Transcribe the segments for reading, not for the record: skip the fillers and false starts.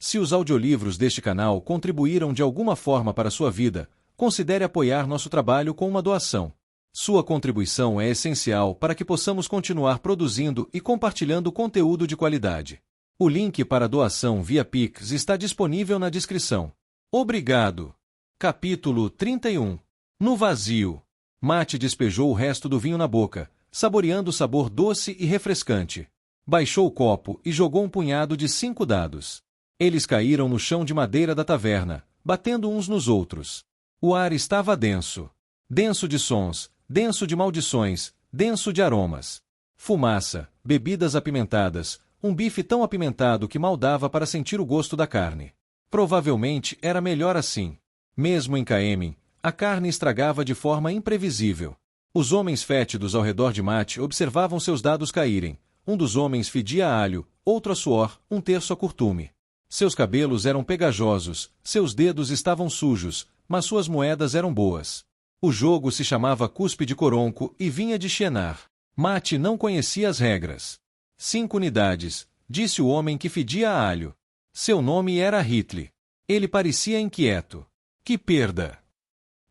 Se os audiolivros deste canal contribuíram de alguma forma para a sua vida, considere apoiar nosso trabalho com uma doação. Sua contribuição é essencial para que possamos continuar produzindo e compartilhando conteúdo de qualidade. O link para a doação via Pix está disponível na descrição. Obrigado. Capítulo 31. No vazio. Matt despejou o resto do vinho na boca, saboreando o sabor doce e refrescante. Baixou o copo e jogou um punhado de 5 dados. Eles caíram no chão de madeira da taverna, batendo uns nos outros. O ar estava denso. Denso de sons, denso de maldições, denso de aromas. Fumaça, bebidas apimentadas, um bife tão apimentado que mal dava para sentir o gosto da carne. Provavelmente era melhor assim. Mesmo em Caemlyn, a carne estragava de forma imprevisível. Os homens fétidos ao redor de Matt observavam seus dados caírem. Um dos homens fedia a alho, outro a suor, um terço a curtume. Seus cabelos eram pegajosos, seus dedos estavam sujos, mas suas moedas eram boas. O jogo se chamava Cuspe de Coronco e vinha de Shienar. Matt não conhecia as regras. 5 unidades, disse o homem que fedia a alho. Seu nome era Hitler. Ele parecia inquieto. Que perda!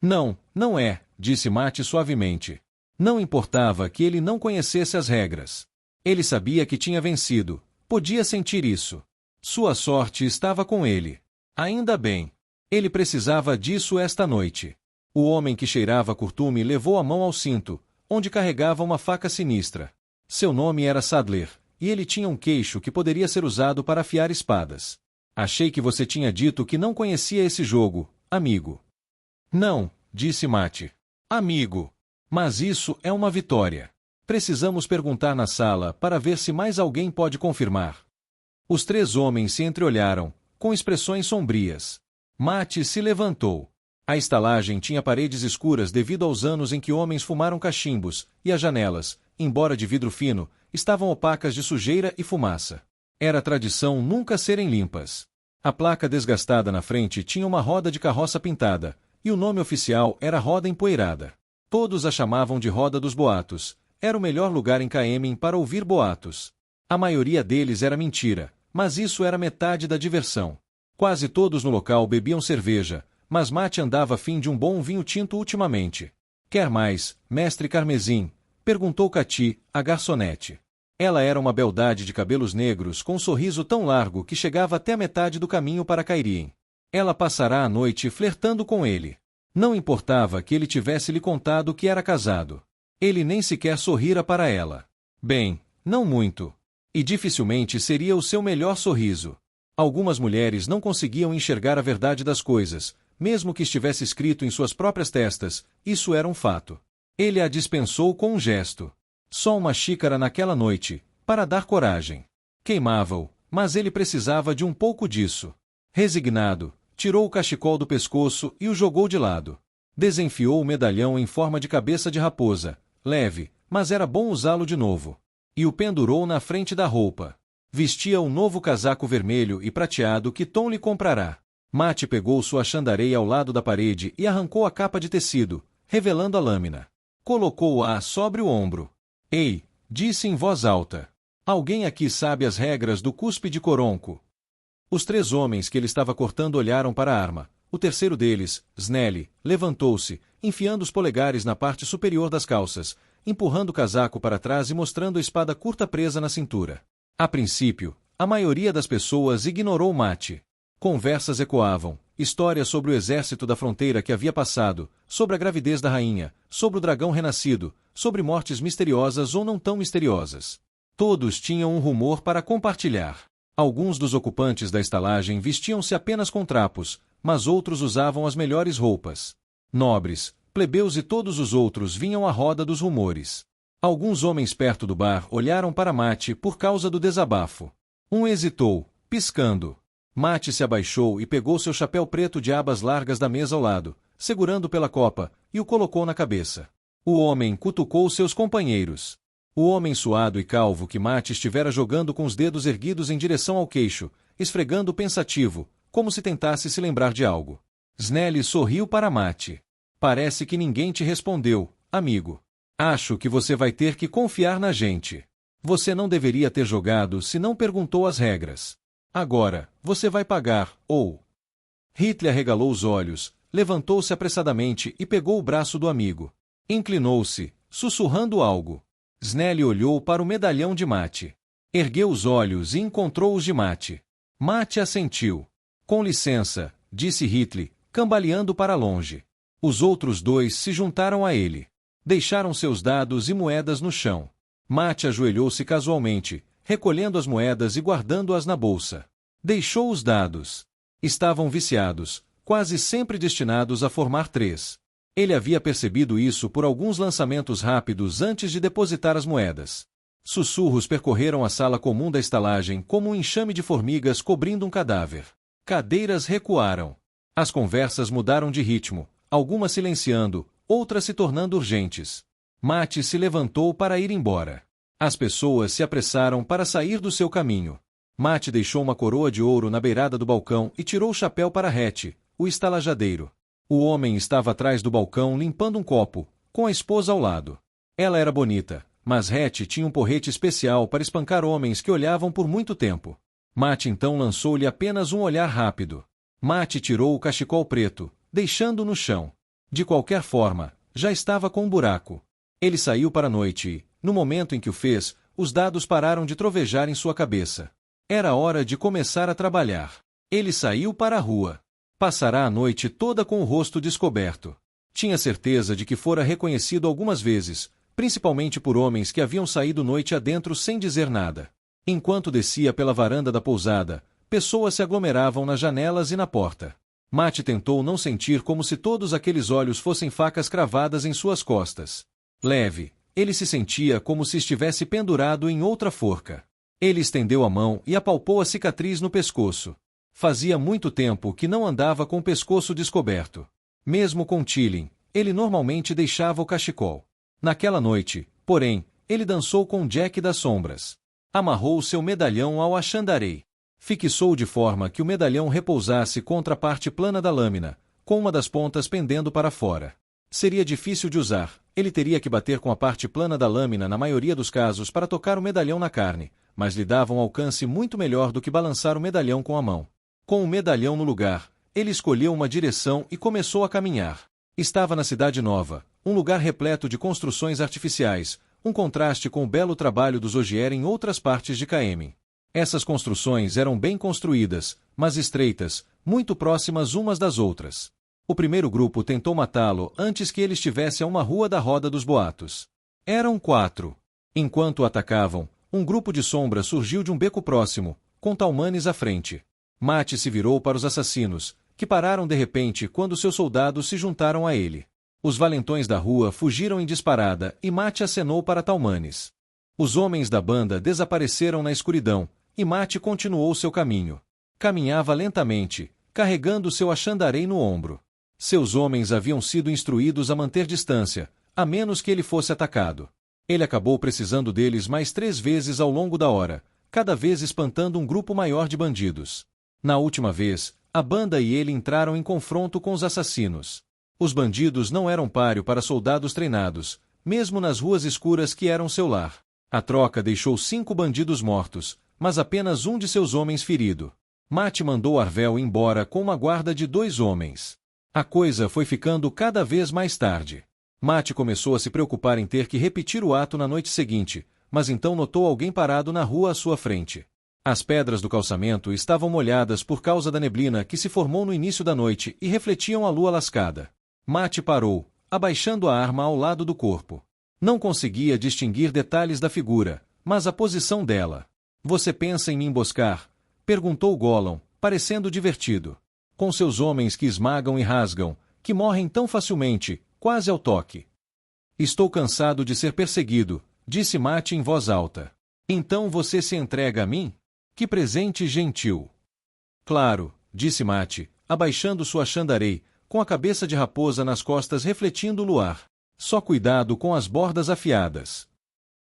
Não, não é, disse Matt suavemente. Não importava que ele não conhecesse as regras. Ele sabia que tinha vencido, podia sentir isso. Sua sorte estava com ele. Ainda bem. Ele precisava disso esta noite. O homem que cheirava curtume levou a mão ao cinto, onde carregava uma faca sinistra. Seu nome era Sadler, e ele tinha um queixo que poderia ser usado para afiar espadas. Achei que você tinha dito que não conhecia esse jogo, amigo. Não, disse Matt. Amigo. Mas isso é uma vitória. Precisamos perguntar na sala para ver se mais alguém pode confirmar. Os 3 homens se entreolharam, com expressões sombrias. Matt se levantou. A estalagem tinha paredes escuras devido aos anos em que homens fumaram cachimbos, e as janelas, embora de vidro fino, estavam opacas de sujeira e fumaça. Era tradição nunca serem limpas. A placa desgastada na frente tinha uma roda de carroça pintada, e o nome oficial era Roda Empoeirada. Todos a chamavam de Roda dos Boatos. Era o melhor lugar em Caemlyn para ouvir boatos. A maioria deles era mentira, mas isso era metade da diversão. Quase todos no local bebiam cerveja, mas Matt andava a fim de um bom vinho tinto ultimamente. Quer mais, mestre Carmesim? Perguntou Cati, a garçonete. Ela era uma beldade de cabelos negros com um sorriso tão largo que chegava até a metade do caminho para Cairhien. Ela passará a noite flertando com ele. Não importava que ele tivesse lhe contado que era casado. Ele nem sequer sorrira para ela. Bem, não muito. E dificilmente seria o seu melhor sorriso. Algumas mulheres não conseguiam enxergar a verdade das coisas, mesmo que estivesse escrito em suas próprias testas, isso era um fato. Ele a dispensou com um gesto. Só uma xícara naquela noite, para dar coragem. Queimava-o, mas ele precisava de um pouco disso. Resignado, tirou o cachecol do pescoço e o jogou de lado. Desenfiou o medalhão em forma de cabeça de raposa, leve, mas era bom usá-lo de novo. E o pendurou na frente da roupa. Vestia um novo casaco vermelho e prateado que Tom lhe comprará. Matt pegou sua chandareia ao lado da parede e arrancou a capa de tecido, revelando a lâmina. Colocou-a sobre o ombro. Ei, disse em voz alta. Alguém aqui sabe as regras do cuspe de coronco? Os 3 homens que ele estava cortando olharam para a arma. O terceiro deles, Snelly, levantou-se, enfiando os polegares na parte superior das calças, empurrando o casaco para trás e mostrando a espada curta presa na cintura. A princípio, a maioria das pessoas ignorou Matt. Conversas ecoavam, histórias sobre o exército da fronteira que havia passado, sobre a gravidez da rainha, sobre o dragão renascido, sobre mortes misteriosas ou não tão misteriosas. Todos tinham um rumor para compartilhar. Alguns dos ocupantes da estalagem vestiam-se apenas com trapos, mas outros usavam as melhores roupas. Nobres, plebeus e todos os outros vinham à roda dos rumores. Alguns homens perto do bar olharam para Matt por causa do desabafo. Um hesitou, piscando. Matt se abaixou e pegou seu chapéu preto de abas largas da mesa ao lado, segurando pela copa, e o colocou na cabeça. O homem cutucou seus companheiros. O homem suado e calvo que Matt estivera jogando com os dedos erguidos em direção ao queixo, esfregando pensativo, como se tentasse se lembrar de algo. Snelly sorriu para Matt. Parece que ninguém te respondeu, amigo. Acho que você vai ter que confiar na gente. Você não deveria ter jogado se não perguntou as regras. Agora, você vai pagar, ou... Hitler arregalou os olhos, levantou-se apressadamente e pegou o braço do amigo. Inclinou-se, sussurrando algo. Snelly olhou para o medalhão de Mate. Ergueu os olhos e encontrou os de Mate. Mate assentiu. Com licença, disse Hitler, cambaleando para longe. Os outros dois se juntaram a ele. Deixaram seus dados e moedas no chão. Mate ajoelhou-se casualmente, recolhendo as moedas e guardando-as na bolsa. Deixou os dados. Estavam viciados, quase sempre destinados a formar 3. Ele havia percebido isso por alguns lançamentos rápidos antes de depositar as moedas. Sussurros percorreram a sala comum da estalagem como um enxame de formigas cobrindo um cadáver. Cadeiras recuaram. As conversas mudaram de ritmo, algumas silenciando, outras se tornando urgentes. Mate se levantou para ir embora. As pessoas se apressaram para sair do seu caminho. Mate deixou uma coroa de ouro na beirada do balcão e tirou o chapéu para Hattie, o estalajadeiro. O homem estava atrás do balcão limpando um copo, com a esposa ao lado. Ela era bonita, mas Hattie tinha um porrete especial para espancar homens que olhavam por muito tempo. Mate então lançou-lhe apenas um olhar rápido. Mate tirou o cachecol preto, deixando-o no chão. De qualquer forma, já estava com um buraco. Ele saiu para a noite e, no momento em que o fez, os dados pararam de trovejar em sua cabeça. Era hora de começar a trabalhar. Ele saiu para a rua. Passará a noite toda com o rosto descoberto. Tinha certeza de que fora reconhecido algumas vezes, principalmente por homens que haviam saído noite adentro sem dizer nada. Enquanto descia pela varanda da pousada, pessoas se aglomeravam nas janelas e na porta. Mate tentou não sentir como se todos aqueles olhos fossem facas cravadas em suas costas. Leve, ele se sentia como se estivesse pendurado em outra forca. Ele estendeu a mão e apalpou a cicatriz no pescoço. Fazia muito tempo que não andava com o pescoço descoberto. Mesmo com Tilling, ele normalmente deixava o cachecol. Naquela noite, porém, ele dançou com Jack das Sombras. Amarrou seu medalhão ao achandarei. Fixou de forma que o medalhão repousasse contra a parte plana da lâmina, com uma das pontas pendendo para fora. Seria difícil de usar, ele teria que bater com a parte plana da lâmina na maioria dos casos para tocar o medalhão na carne, mas lhe dava um alcance muito melhor do que balançar o medalhão com a mão. Com o medalhão no lugar, ele escolheu uma direção e começou a caminhar. Estava na Cidade Nova, um lugar repleto de construções artificiais, um contraste com o belo trabalho dos Ogier em outras partes de Kaemin. Essas construções eram bem construídas, mas estreitas, muito próximas umas das outras. O primeiro grupo tentou matá-lo antes que ele estivesse a uma rua da Roda dos Boatos. Eram 4. Enquanto o atacavam, um grupo de sombras surgiu de um beco próximo, com Talmanes à frente. Mate se virou para os assassinos, que pararam de repente quando seus soldados se juntaram a ele. Os valentões da rua fugiram em disparada e Mate acenou para Talmanes. Os homens da banda desapareceram na escuridão, e Mate continuou seu caminho. Caminhava lentamente, carregando seu achandarei no ombro. Seus homens haviam sido instruídos a manter distância, a menos que ele fosse atacado. Ele acabou precisando deles mais 3 vezes ao longo da hora, cada vez espantando um grupo maior de bandidos. Na última vez, a banda e ele entraram em confronto com os assassinos. Os bandidos não eram páreo para soldados treinados, mesmo nas ruas escuras que eram seu lar. A troca deixou 5 bandidos mortos, mas apenas um de seus homens ferido. Mate mandou Arvel embora com uma guarda de 2 homens. A coisa foi ficando cada vez mais tarde. Mate começou a se preocupar em ter que repetir o ato na noite seguinte, mas então notou alguém parado na rua à sua frente. As pedras do calçamento estavam molhadas por causa da neblina que se formou no início da noite e refletiam a lua lascada. Mate parou, abaixando a arma ao lado do corpo. Não conseguia distinguir detalhes da figura, mas a posição dela. "Você pensa em me emboscar?" perguntou Gollum, parecendo divertido. "Com seus homens que esmagam e rasgam, que morrem tão facilmente, quase ao toque." "Estou cansado de ser perseguido", disse Mate em voz alta. "Então você se entrega a mim? Que presente gentil." "Claro", disse Mate, abaixando sua achandarei, com a cabeça de raposa nas costas refletindo o luar. "Só cuidado com as bordas afiadas."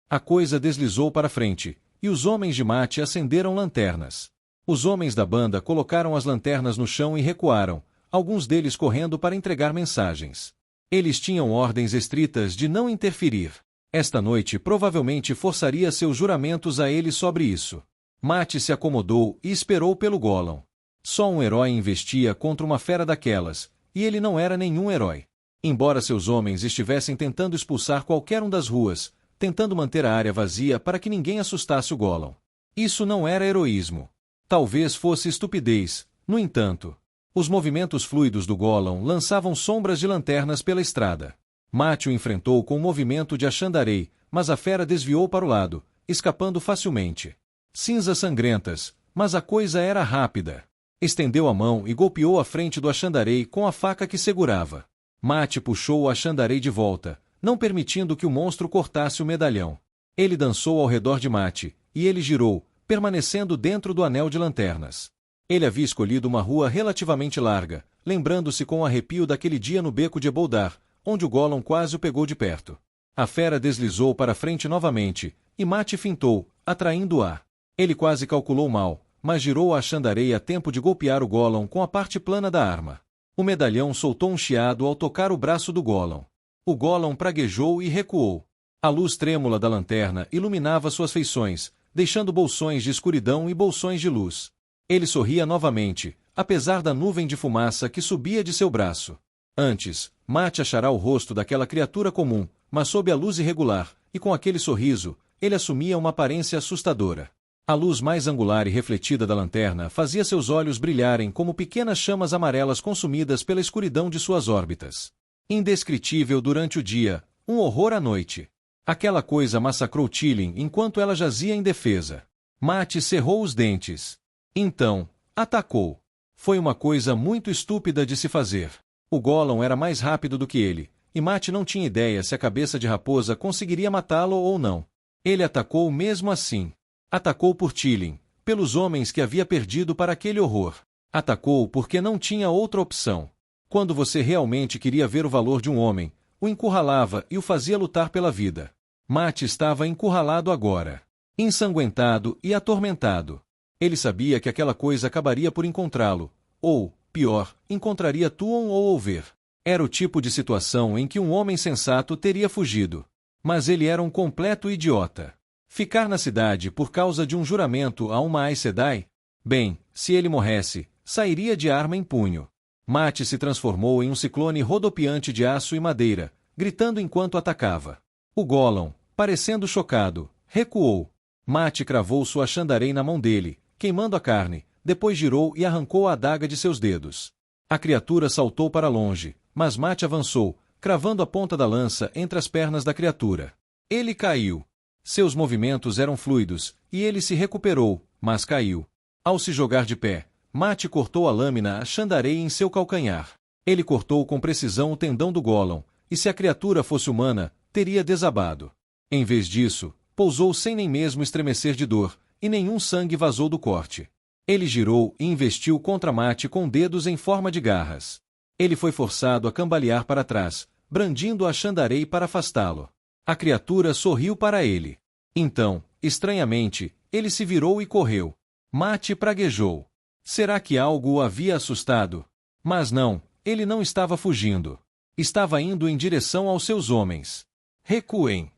A coisa deslizou para frente, e os homens de Mate acenderam lanternas. Os homens da banda colocaram as lanternas no chão e recuaram, alguns deles correndo para entregar mensagens. Eles tinham ordens estritas de não interferir. Esta noite provavelmente forçaria seus juramentos a ele sobre isso. Mate se acomodou e esperou pelo Gollum. Só um herói investia contra uma fera daquelas, e ele não era nenhum herói. Embora seus homens estivessem tentando expulsar qualquer um das ruas, tentando manter a área vazia para que ninguém assustasse o Gollum. Isso não era heroísmo. Talvez fosse estupidez, no entanto. Os movimentos fluidos do Gollum lançavam sombras de lanternas pela estrada. Mate o enfrentou com um movimento de Ashandarei, mas a fera desviou para o lado, escapando facilmente. Cinzas sangrentas, mas a coisa era rápida. Estendeu a mão e golpeou a frente do Ashandarei com a faca que segurava. Mate puxou o Ashandarei de volta, não permitindo que o monstro cortasse o medalhão. Ele dançou ao redor de Mate, e ele girou, permanecendo dentro do anel de lanternas. Ele havia escolhido uma rua relativamente larga, lembrando-se com arrepio daquele dia no beco de Eboldar, onde o Gollum quase o pegou de perto. A fera deslizou para frente novamente, e Mate fintou, atraindo-a. Ele quase calculou mal, mas girou a Ashandarei a tempo de golpear o Gollum com a parte plana da arma. O medalhão soltou um chiado ao tocar o braço do Gollum. O Gollum praguejou e recuou. A luz trêmula da lanterna iluminava suas feições, deixando bolsões de escuridão e bolsões de luz. Ele sorria novamente, apesar da nuvem de fumaça que subia de seu braço. Antes, Mate achará o rosto daquela criatura comum, mas sob a luz irregular, e com aquele sorriso, ele assumia uma aparência assustadora. A luz mais angular e refletida da lanterna fazia seus olhos brilharem como pequenas chamas amarelas consumidas pela escuridão de suas órbitas. Indescritível durante o dia, um horror à noite. Aquela coisa massacrou Tilin enquanto ela jazia indefesa. Mate cerrou os dentes. Então, atacou. Foi uma coisa muito estúpida de se fazer. O Gollum era mais rápido do que ele, e Mate não tinha ideia se a cabeça de raposa conseguiria matá-lo ou não. Ele atacou mesmo assim. Atacou por Tilin, pelos homens que havia perdido para aquele horror. Atacou porque não tinha outra opção. Quando você realmente queria ver o valor de um homem, o encurralava e o fazia lutar pela vida. Mate estava encurralado agora. Ensanguentado e atormentado. Ele sabia que aquela coisa acabaria por encontrá-lo, ou, pior, encontraria Tuon ou Olver. Era o tipo de situação em que um homem sensato teria fugido. Mas ele era um completo idiota. Ficar na cidade por causa de um juramento a uma Aes Sedai? Bem, se ele morresse, sairia de arma em punho. Mate se transformou em um ciclone rodopiante de aço e madeira, gritando enquanto atacava. O Gollum, parecendo chocado, recuou. Mate cravou sua Ashandarei na mão dele, queimando a carne, depois girou e arrancou a adaga de seus dedos. A criatura saltou para longe, mas Mate avançou, cravando a ponta da lança entre as pernas da criatura. Ele caiu. Seus movimentos eram fluidos, e ele se recuperou, mas caiu. Ao se jogar de pé, Mate cortou a lâmina Ashandarei em seu calcanhar. Ele cortou com precisão o tendão do Gollum, e se a criatura fosse humana, teria desabado. Em vez disso, pousou sem nem mesmo estremecer de dor, e nenhum sangue vazou do corte. Ele girou e investiu contra Mate com dedos em forma de garras. Ele foi forçado a cambalear para trás, brandindo a Ashandarei para afastá-lo. A criatura sorriu para ele. Então, estranhamente, ele se virou e correu. Mate praguejou. Será que algo o havia assustado? Mas não, ele não estava fugindo. Estava indo em direção aos seus homens. Recuem!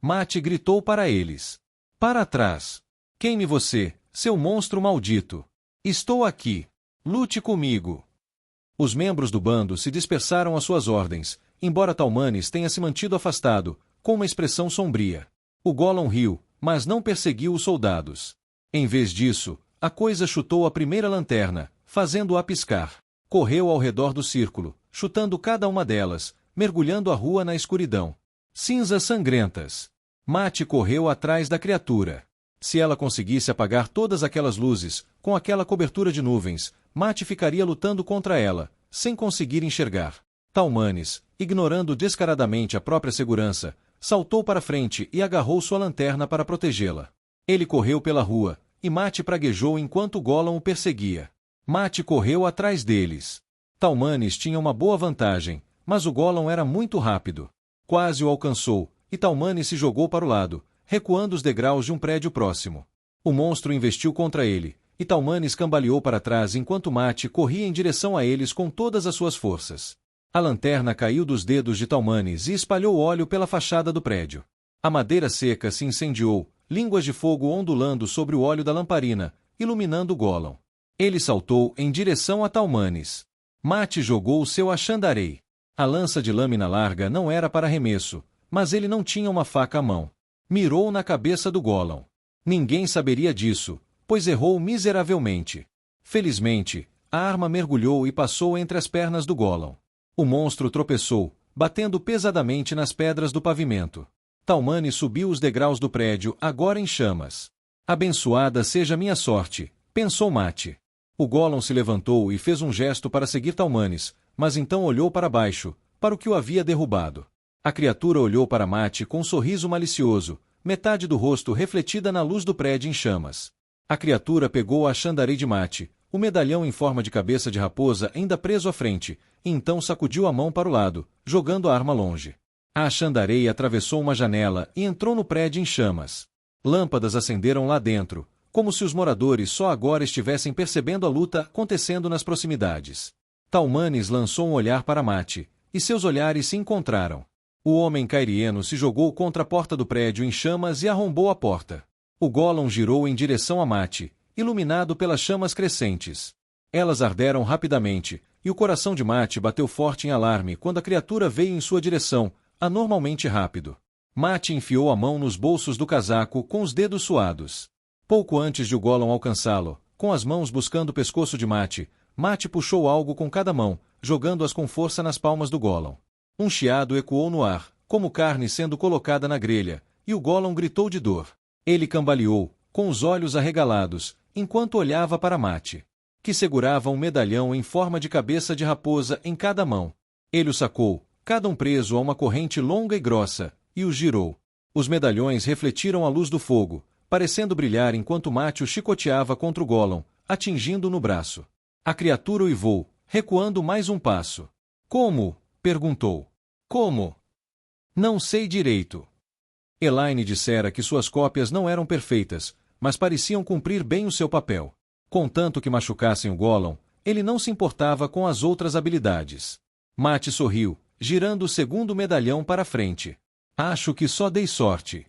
Mate gritou para eles. Para trás! Queime você, seu monstro maldito! Estou aqui! Lute comigo! Os membros do bando se dispersaram às suas ordens, embora Talmanes tenha se mantido afastado, com uma expressão sombria. O Gollum riu, mas não perseguiu os soldados. Em vez disso, a coisa chutou a primeira lanterna, fazendo-a piscar. Correu ao redor do círculo, chutando cada uma delas, mergulhando a rua na escuridão. Cinzas sangrentas. Mate correu atrás da criatura. Se ela conseguisse apagar todas aquelas luzes, com aquela cobertura de nuvens, Mate ficaria lutando contra ela, sem conseguir enxergar. Talmanes, ignorando descaradamente a própria segurança, saltou para frente e agarrou sua lanterna para protegê-la. Ele correu pela rua, e Mate praguejou enquanto Gollum o perseguia. Mate correu atrás deles. Talmanes tinha uma boa vantagem, mas o Gollum era muito rápido. Quase o alcançou, e Talmanes se jogou para o lado, recuando os degraus de um prédio próximo. O monstro investiu contra ele, e Talmanes cambaleou para trás enquanto Mate corria em direção a eles com todas as suas forças. A lanterna caiu dos dedos de Talmanes e espalhou óleo pela fachada do prédio. A madeira seca se incendiou, línguas de fogo ondulando sobre o óleo da lamparina, iluminando o Gollum. Ele saltou em direção a Talmanes. Mate jogou seu Ashandarei. A lança de lâmina larga não era para arremesso, mas ele não tinha uma faca à mão. Mirou na cabeça do Gollum. Ninguém saberia disso, pois errou miseravelmente. Felizmente, a arma mergulhou e passou entre as pernas do Gollum. O monstro tropeçou, batendo pesadamente nas pedras do pavimento. Talmanes subiu os degraus do prédio, agora em chamas. Abençoada seja minha sorte, pensou Mate. O Gollum se levantou e fez um gesto para seguir Talmanes, mas então olhou para baixo, para o que o havia derrubado. A criatura olhou para Mate com um sorriso malicioso, metade do rosto refletida na luz do prédio em chamas. A criatura pegou a Ashandarei de Mate, o medalhão em forma de cabeça de raposa ainda preso à frente, e então sacudiu a mão para o lado, jogando a arma longe. A Ashandarei atravessou uma janela e entrou no prédio em chamas. Lâmpadas acenderam lá dentro, como se os moradores só agora estivessem percebendo a luta acontecendo nas proximidades. Talmanes lançou um olhar para Mate, e seus olhares se encontraram. O homem cairieno se jogou contra a porta do prédio em chamas e arrombou a porta. O Gollum girou em direção a Mate, iluminado pelas chamas crescentes. Elas arderam rapidamente, e o coração de Mate bateu forte em alarme quando a criatura veio em sua direção, anormalmente rápido. Mate enfiou a mão nos bolsos do casaco com os dedos suados. Pouco antes de o Gollum alcançá-lo, com as mãos buscando o pescoço de Mate, Mate puxou algo com cada mão, jogando-as com força nas palmas do Gollum. Um chiado ecoou no ar, como carne sendo colocada na grelha, e o Gollum gritou de dor. Ele cambaleou, com os olhos arregalados, enquanto olhava para Mate, que segurava um medalhão em forma de cabeça de raposa em cada mão. Ele o sacou, cada um preso a uma corrente longa e grossa, e os girou. Os medalhões refletiram a luz do fogo, parecendo brilhar enquanto Mate o chicoteava contra o Gollum, atingindo-o no braço. A criatura uivou, recuando mais um passo. Como? Perguntou. Como? Não sei direito. Elaine dissera que suas cópias não eram perfeitas, mas pareciam cumprir bem o seu papel. Contanto que machucassem o Gollum, ele não se importava com as outras habilidades. Mate sorriu, girando o segundo medalhão para a frente. Acho que só dei sorte.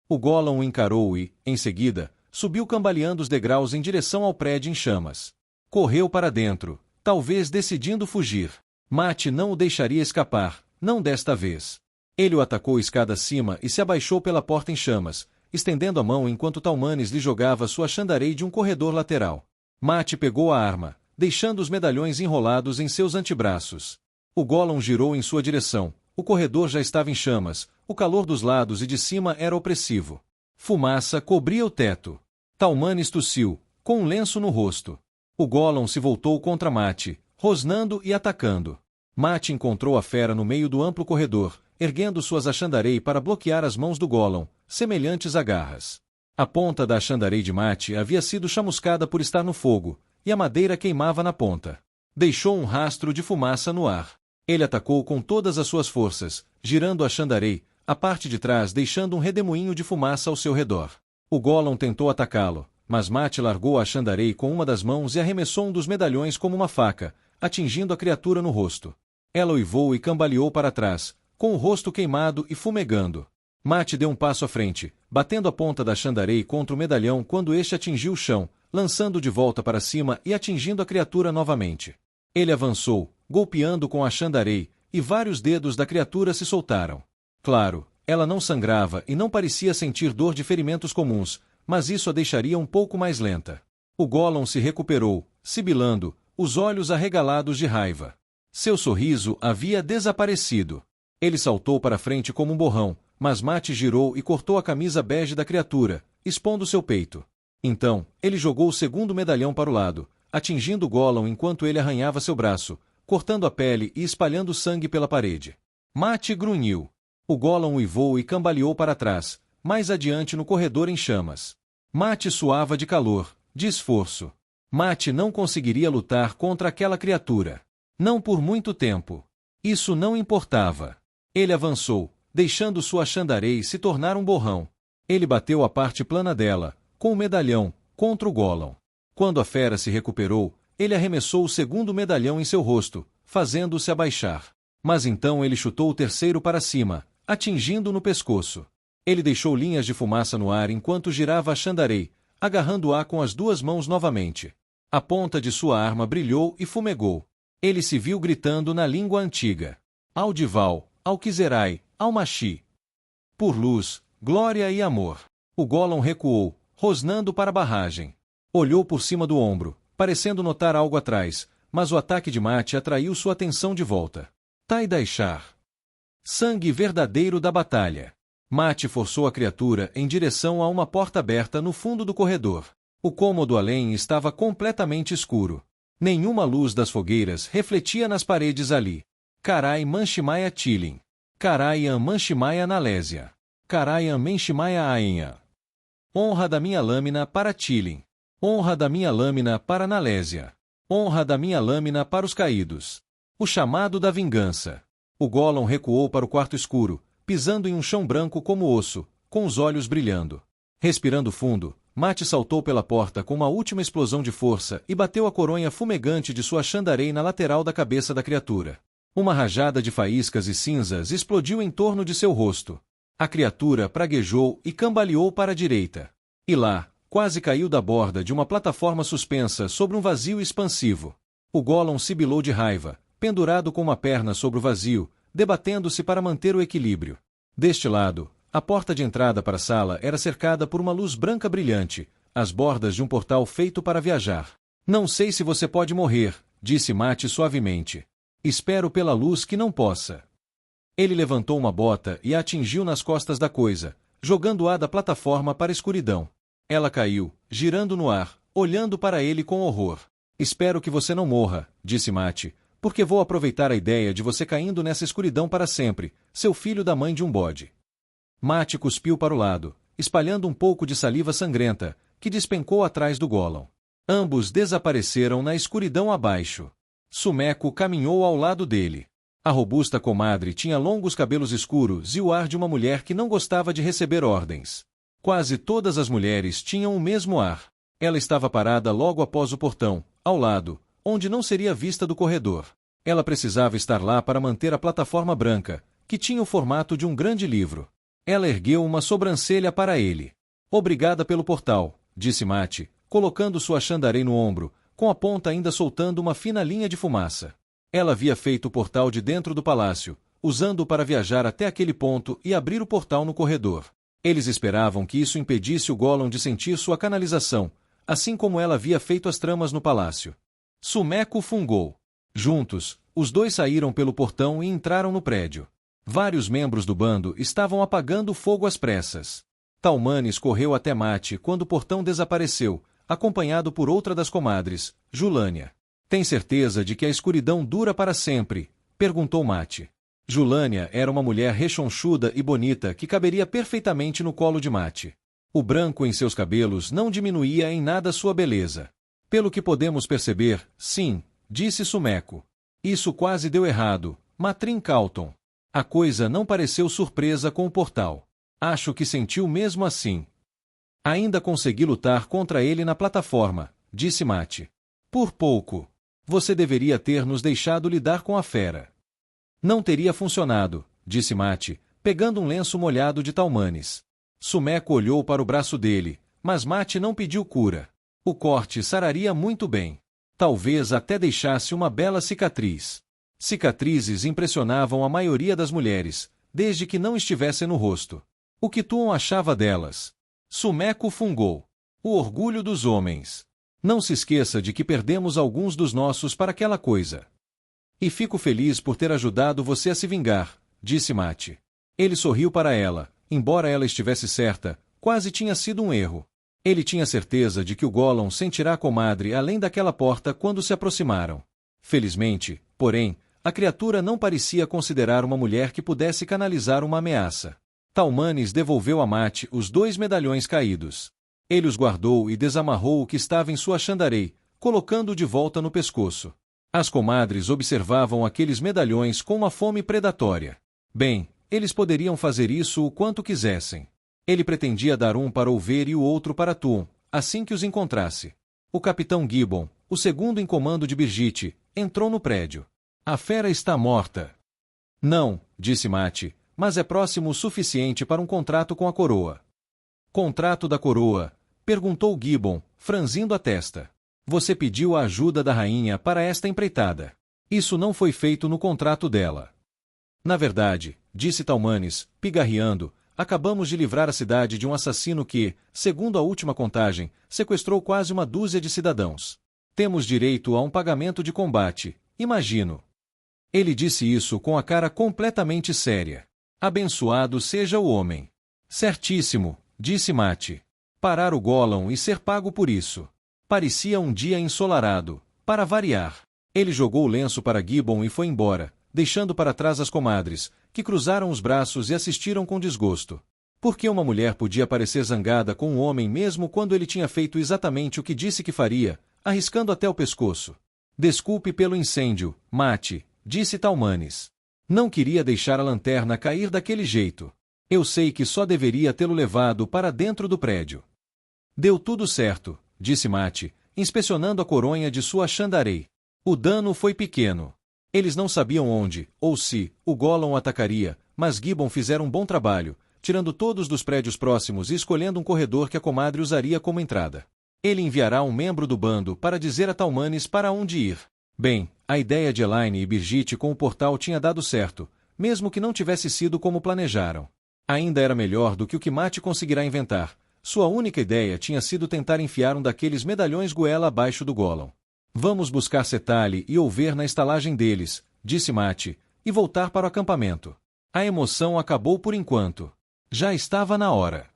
O Gollum o encarou e, em seguida, subiu cambaleando os degraus em direção ao prédio em chamas. Correu para dentro, talvez decidindo fugir. Mate não o deixaria escapar, não desta vez. Ele o atacou escada acima e se abaixou pela porta em chamas, estendendo a mão enquanto Talmanes lhe jogava sua Ashandarei de um corredor lateral. Mate pegou a arma, deixando os medalhões enrolados em seus antebraços. O Gollum girou em sua direção. O corredor já estava em chamas, o calor dos lados e de cima era opressivo. Fumaça cobria o teto. Talmanes tossiu, com um lenço no rosto. O Gollum se voltou contra Mate, rosnando e atacando. Mate encontrou a fera no meio do amplo corredor, erguendo suas Ashandarei para bloquear as mãos do Gollum, semelhantes a garras. A ponta da Ashandarei de Mate havia sido chamuscada por estar no fogo, e a madeira queimava na ponta. Deixou um rastro de fumaça no ar. Ele atacou com todas as suas forças, girando a Ashandarei, a parte de trás deixando um redemoinho de fumaça ao seu redor. O Gollum tentou atacá-lo, mas Mate largou a Ashandarei com uma das mãos e arremessou um dos medalhões como uma faca, atingindo a criatura no rosto. Ela uivou e cambaleou para trás, com o rosto queimado e fumegando. Mate deu um passo à frente, batendo a ponta da Ashandarei contra o medalhão quando este atingiu o chão, lançando de volta para cima e atingindo a criatura novamente. Ele avançou, golpeando com a Ashandarei, e vários dedos da criatura se soltaram. Claro, ela não sangrava e não parecia sentir dor de ferimentos comuns, mas isso a deixaria um pouco mais lenta. O Gollum se recuperou, sibilando, os olhos arregalados de raiva. Seu sorriso havia desaparecido. Ele saltou para frente como um borrão, mas Mate girou e cortou a camisa bege da criatura, expondo seu peito. Então, ele jogou o segundo medalhão para o lado, atingindo Gollum enquanto ele arranhava seu braço, cortando a pele e espalhando sangue pela parede. Mate grunhiu. O Gollum uivou e cambaleou para trás, mais adiante no corredor em chamas. Mate suava de calor, de esforço. Mate não conseguiria lutar contra aquela criatura. Não por muito tempo. Isso não importava. Ele avançou, deixando sua Ashandarei se tornar um borrão. Ele bateu a parte plana dela, com o medalhão, contra o Gollum. Quando a fera se recuperou, ele arremessou o segundo medalhão em seu rosto, fazendo-o se abaixar. Mas então ele chutou o terceiro para cima, atingindo no pescoço. Ele deixou linhas de fumaça no ar enquanto girava a Shandarei, agarrando-a com as duas mãos novamente. A ponta de sua arma brilhou e fumegou. Ele se viu gritando na língua antiga. Aldival, Alquizerai, Almashi. Por luz, glória e amor. O Gollum recuou, rosnando para a barragem. Olhou por cima do ombro, parecendo notar algo atrás, mas o ataque de Mate atraiu sua atenção de volta. Tai-Daishar. Sangue verdadeiro da batalha. Mate forçou a criatura em direção a uma porta aberta no fundo do corredor. O cômodo além estava completamente escuro. Nenhuma luz das fogueiras refletia nas paredes ali. Carai Manchimaya Tilin. Caraian Manchimaya Nalésia. Caraian Menchimaya Aenha. Honra da minha lâmina para Tilin. Honra da minha lâmina para Nalésia. Honra da minha lâmina para os caídos. O chamado da vingança. O Gollum recuou para o quarto escuro, pisando em um chão branco como osso, com os olhos brilhando. Respirando fundo, Mate saltou pela porta com uma última explosão de força e bateu a coronha fumegante de sua Shandarei na lateral da cabeça da criatura. Uma rajada de faíscas e cinzas explodiu em torno de seu rosto. A criatura praguejou e cambaleou para a direita. E lá, quase caiu da borda de uma plataforma suspensa sobre um vazio expansivo. O Gollum sibilou de raiva, pendurado com uma perna sobre o vazio, debatendo-se para manter o equilíbrio. Deste lado, a porta de entrada para a sala era cercada por uma luz branca brilhante, as bordas de um portal feito para viajar. Não sei se você pode morrer, disse Mate suavemente. Espero pela luz que não possa. Ele levantou uma bota e a atingiu nas costas da coisa, jogando-a da plataforma para a escuridão. Ela caiu, girando no ar, olhando para ele com horror. Espero que você não morra, disse Mate, porque vou aproveitar a ideia de você caindo nessa escuridão para sempre, seu filho da mãe de um bode. Mate cuspiu para o lado, espalhando um pouco de saliva sangrenta, que despencou atrás do Gollum. Ambos desapareceram na escuridão abaixo. Sumeco caminhou ao lado dele. A robusta comadre tinha longos cabelos escuros e o ar de uma mulher que não gostava de receber ordens. Quase todas as mulheres tinham o mesmo ar. Ela estava parada logo após o portão, ao lado, onde não seria vista do corredor. Ela precisava estar lá para manter a plataforma branca, que tinha o formato de um grande livro. Ela ergueu uma sobrancelha para ele. Obrigada pelo portal, disse Mate, colocando sua Shandarei no ombro, com a ponta ainda soltando uma fina linha de fumaça. Ela havia feito o portal de dentro do palácio, usando-o para viajar até aquele ponto e abrir o portal no corredor. Eles esperavam que isso impedisse o Gollum de sentir sua canalização, assim como ela havia feito as tramas no palácio. Sumeco fungou. Juntos, os dois saíram pelo portão e entraram no prédio. Vários membros do bando estavam apagando o fogo às pressas. Talmanes correu até Mate quando o portão desapareceu, acompanhado por outra das comadres, Julânia. Tem certeza de que a escuridão dura para sempre? Perguntou Mate. Julânia era uma mulher rechonchuda e bonita que caberia perfeitamente no colo de Mate. O branco em seus cabelos não diminuía em nada sua beleza. Pelo que podemos perceber, sim, disse Sumeco. Isso quase deu errado, Matrim Calton. A coisa não pareceu surpresa com o portal. Acho que sentiu mesmo assim. Ainda consegui lutar contra ele na plataforma, disse Mate. Por pouco. Você deveria ter nos deixado lidar com a fera. Não teria funcionado, disse Mate, pegando um lenço molhado de Talmanes. Sumeco olhou para o braço dele, mas Mate não pediu cura. O corte sararia muito bem. Talvez até deixasse uma bela cicatriz. Cicatrizes impressionavam a maioria das mulheres, desde que não estivessem no rosto. O que Tuon achava delas? Sumeco fungou. O orgulho dos homens. Não se esqueça de que perdemos alguns dos nossos para aquela coisa. E fico feliz por ter ajudado você a se vingar, disse Mate. Ele sorriu para ela, embora ela estivesse certa, quase tinha sido um erro. Ele tinha certeza de que o Gollum sentirá a comadre além daquela porta quando se aproximaram. Felizmente, porém, a criatura não parecia considerar uma mulher que pudesse canalizar uma ameaça. Talmanes devolveu a Mate os 2 medalhões caídos. Ele os guardou e desamarrou o que estava em sua Shandarei, colocando-o de volta no pescoço. As comadres observavam aqueles medalhões com uma fome predatória. Bem, eles poderiam fazer isso o quanto quisessem. Ele pretendia dar um para Olver e o outro para Tuon, assim que os encontrasse. O capitão Gibbon, o segundo em comando de Birgitte, entrou no prédio. A fera está morta. Não, disse Mate, mas é próximo o suficiente para um contrato com a coroa. Contrato da coroa? Perguntou Gibbon, franzindo a testa. Você pediu a ajuda da rainha para esta empreitada. Isso não foi feito no contrato dela. Na verdade, disse Talmanes, pigarreando, acabamos de livrar a cidade de um assassino que, segundo a última contagem, sequestrou quase uma dúzia de cidadãos. Temos direito a um pagamento de combate, imagino. Ele disse isso com a cara completamente séria. Abençoado seja o homem. Certíssimo, disse Mate. Parar o Gollum e ser pago por isso. Parecia um dia ensolarado, para variar. Ele jogou o lenço para Gibbon e foi embora, deixando para trás as comadres, que cruzaram os braços e assistiram com desgosto. Por que uma mulher podia parecer zangada com um homem mesmo quando ele tinha feito exatamente o que disse que faria, arriscando até o pescoço? Desculpe pelo incêndio, Mate, disse Talmanes. Não queria deixar a lanterna cair daquele jeito. Eu sei que só deveria tê-lo levado para dentro do prédio. Deu tudo certo, disse Mate, inspecionando a coronha de sua Shandarei. O dano foi pequeno. Eles não sabiam onde, ou se, o Gollum atacaria, mas Gibbon fizera um bom trabalho, tirando todos dos prédios próximos e escolhendo um corredor que a comadre usaria como entrada. Ele enviará um membro do bando para dizer a Talmanes para onde ir. Bem, a ideia de Elaine e Birgitte com o portal tinha dado certo, mesmo que não tivesse sido como planejaram. Ainda era melhor do que o que Mate conseguirá inventar. Sua única ideia tinha sido tentar enfiar um daqueles medalhões goela abaixo do Gollum. Vamos buscar Setali e ouvir na estalagem deles, disse Mate, e voltar para o acampamento. A emoção acabou por enquanto. Já estava na hora.